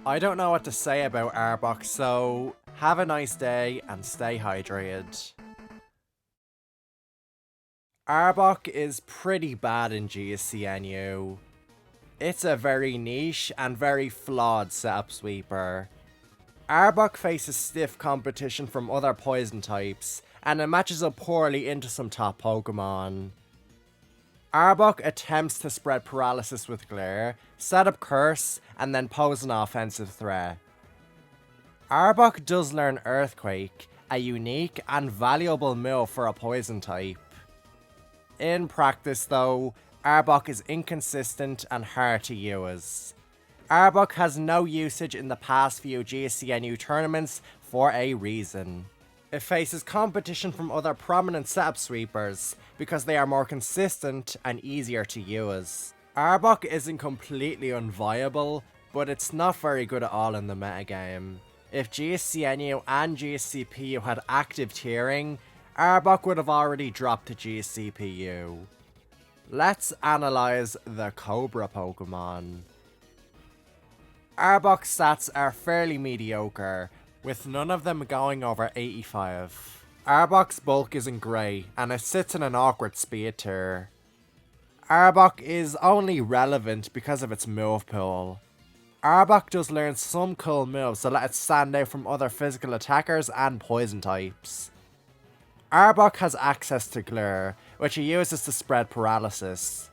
I don't know what to say about Arbok, so have a nice day and stay hydrated. Arbok is pretty bad in GSCNU. It's a very niche and very flawed setup sweeper. Arbok faces stiff competition from other poison types, and it matches up poorly into some top Pokemon. Arbok attempts to spread paralysis with Glare, set up Curse, and then pose an offensive threat. Arbok does learn Earthquake, a unique and valuable move for a poison type. In practice though, Arbok is inconsistent and hard to use. Arbok has no usage in the past few GSCNU tournaments for a reason. It faces competition from other prominent setup sweepers because they are more consistent and easier to use. Arbok isn't completely unviable, but it's not very good at all in the metagame. If GSCNU and GSCPU had active tiering, Arbok would have already dropped to GSCPU. Let's analyze the Cobra Pokemon. Arbok's stats are fairly mediocre, with none of them going over 85. Arbok's bulk isn't great, and it sits in an awkward speed tier. Arbok is only relevant because of its move pool. Arbok does learn some cool moves that let it stand out from other physical attackers and poison types. Arbok has access to Glare, which he uses to spread paralysis.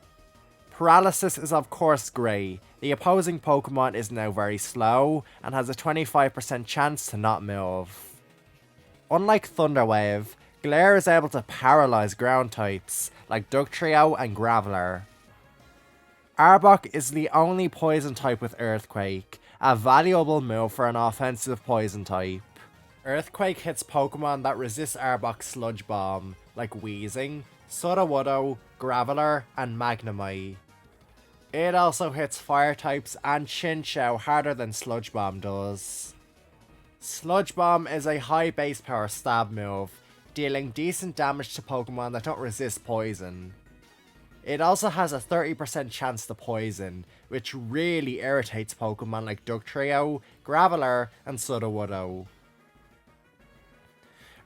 Paralysis is of course great. The opposing Pokemon is now very slow and has a 25% chance to not move. Unlike Thunder Wave, Glare is able to paralyze ground types like Dugtrio and Graveler. Arbok is the only poison type with Earthquake, a valuable move for an offensive poison type. Earthquake hits Pokemon that resist Arbok's Sludge Bomb, like Weezing, Sudowoodo, Graveler, and Magnemite. It also hits fire types and Chinchou harder than Sludge Bomb does. Sludge Bomb is a high base power stab move, dealing decent damage to Pokemon that don't resist poison. It also has a 30% chance to poison, which really irritates Pokemon like Dugtrio, Graveler, and Sudowoodo.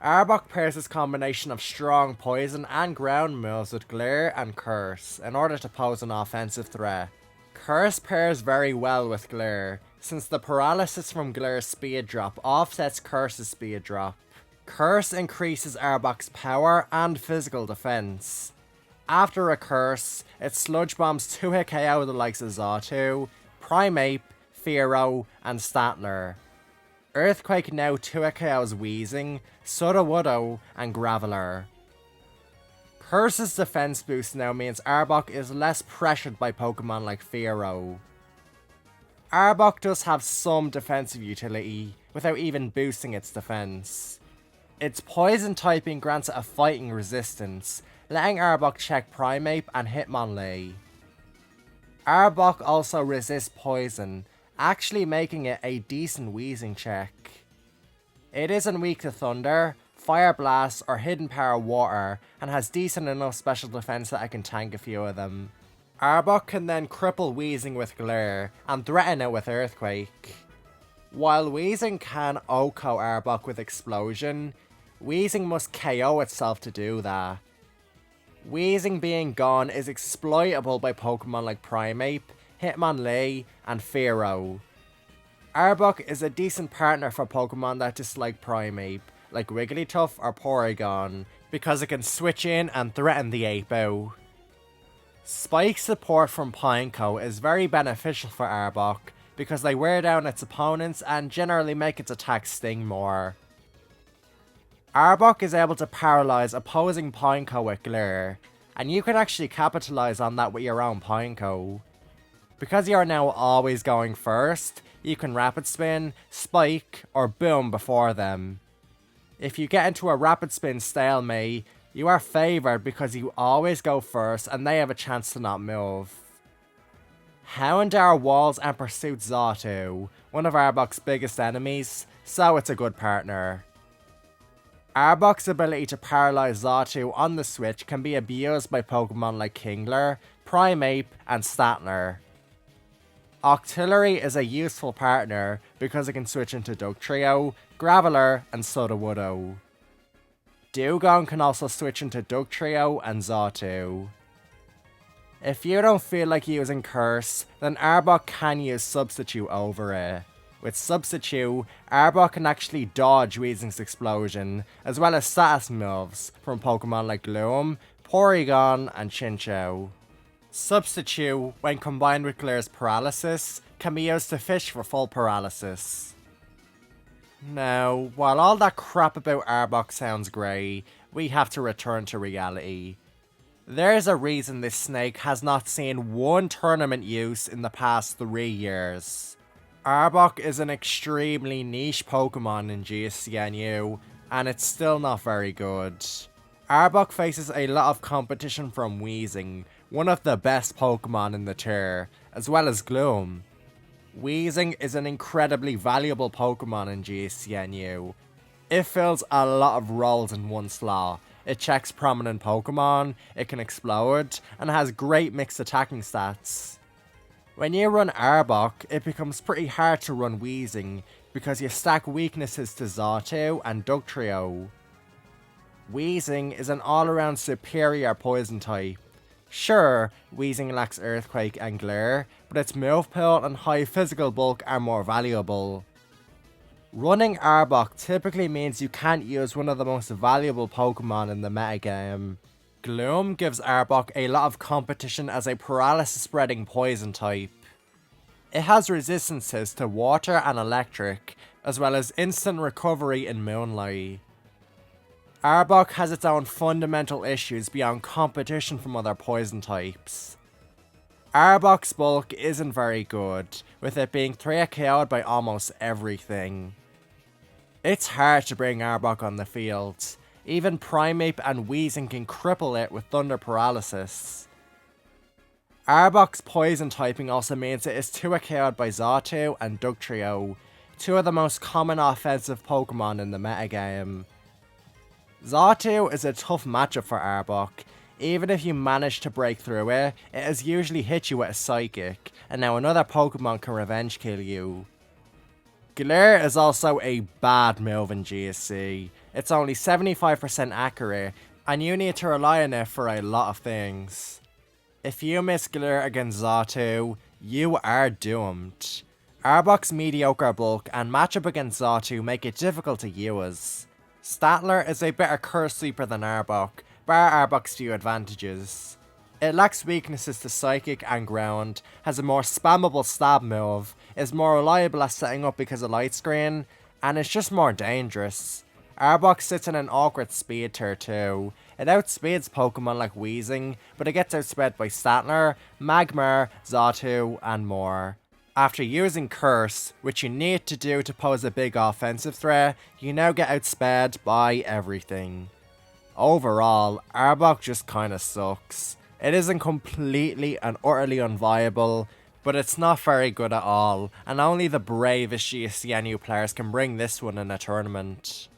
Arbok pairs this combination of strong poison and ground moves with Glare and Curse in order to pose an offensive threat. Curse pairs very well with Glare, since the paralysis from Glare's speed drop offsets Curse's speed drop. Curse increases Arbok's power and physical defense. After a Curse, it Sludge Bombs 2-hit KO the likes of Xatu, Primeape, Fearow, and Statler. Earthquake now 2-hit KOs Weezing, Sudowoodo, and Graveler. Curse's defense boost now means Arbok is less pressured by Pokemon like Fearow. Arbok does have some defensive utility, without even boosting its defense. Its poison typing grants it a fighting resistance, letting Arbok check Primeape and Hitmonlee. Arbok also resists poison, actually making it a decent Weezing check. It isn't weak to Thunder, Fire Blast, or Hidden Power Water, and has decent enough special defense that I can tank a few of them. Arbok can then cripple Weezing with Glare, and threaten it with Earthquake. While Weezing can OHKO Arbok with Explosion, Weezing must KO itself to do that. Weezing being gone is exploitable by Pokemon like Primeape, Hitmonlee, and Fearow. Arbok is a decent partner for Pokemon that dislike Primeape, like Wigglytuff or Porygon, because it can switch in and threaten the ape out. Spike support from Pineco is very beneficial for Arbok, because they wear down its opponents and generally make its attacks sting more. Arbok is able to paralyze opposing Pineco with Glare, and you can actually capitalize on that with your own Pineco. Because you are now always going first, you can Rapid Spin, Spike, or Boom before them. If you get into a Rapid Spin stalemate, you are favoured because you always go first and they have a chance to not move. Houndour walls and pursues Xatu, one of Arbok's biggest enemies, so it's a good partner. Arbok's ability to paralyze Xatu on the switch can be abused by Pokemon like Kingler, Primeape, and Statler. Octillery is a useful partner because it can switch into Dugtrio, Graveler, and Sudowoodo. Dewgong can also switch into Dugtrio and Xatu. If you don't feel like using Curse, then Arbok can use Substitute over it. With Substitute, Arbok can actually dodge Weezing's explosion, as well as status moves from Pokemon like Gloom, Porygon, and Chinchou. Substitute, when combined with Glare's Paralysis, can be used to fish for full paralysis. Now, while all that crap about Arbok sounds great, we have to return to reality. There's a reason this snake has not seen one tournament use in the past 3 years. Arbok is an extremely niche Pokemon in GSCNU, and it's still not very good. Arbok faces a lot of competition from Weezing, one of the best Pokemon in the tier, as well as Gloom. Weezing is an incredibly valuable Pokemon in GSCNU. It fills a lot of roles in one slot. It checks prominent Pokemon, it can explode, and has great mixed attacking stats. When you run Arbok, it becomes pretty hard to run Weezing because you stack weaknesses to Xatu and Dugtrio. Weezing is an all-around superior poison type. Sure, Weezing lacks Earthquake and Glare, but its move pool and high physical bulk are more valuable. Running Arbok typically means you can't use one of the most valuable Pokemon in the metagame. Gloom gives Arbok a lot of competition as a paralysis spreading poison type. It has resistances to water and electric, as well as instant recovery in Moonlight. Arbok has its own fundamental issues beyond competition from other poison types. Arbok's bulk isn't very good, with it being 3KO'd by almost everything. It's hard to bring Arbok on the field. Even Primeape and Weezing can cripple it with Thunder Paralysis. Arbok's poison typing also means it is 2KO'd by Xatu and Dugtrio, two of the most common offensive Pokemon in the metagame. Xatu is a tough matchup for Arbok. Even if you manage to break through it, it has usually hit you with a Psychic, and now another Pokemon can revenge kill you. Glare is also a bad move in GSC. It's only 75% accurate, and you need to rely on it for a lot of things. If you miss Glare against Xatu, you are doomed. Arbok's mediocre bulk and matchup against Xatu make it difficult to use. Statler is a better curse sweeper than Arbok, bar Arbok's few advantages. It lacks weaknesses to Psychic and Ground, has a more spammable stab move, is more reliable at setting up because of Light Screen, and is just more dangerous. Arbok sits in an awkward speed tier too. It outspeeds Pokemon like Weezing, but it gets outsped by Statler, Magmar, Xatu, and more. After using Curse, which you need to do to pose a big offensive threat, you now get outsped by everything. Overall, Arbok just kinda sucks. It isn't completely and utterly unviable, but it's not very good at all, and only the bravest GSCNU players can bring this one in a tournament.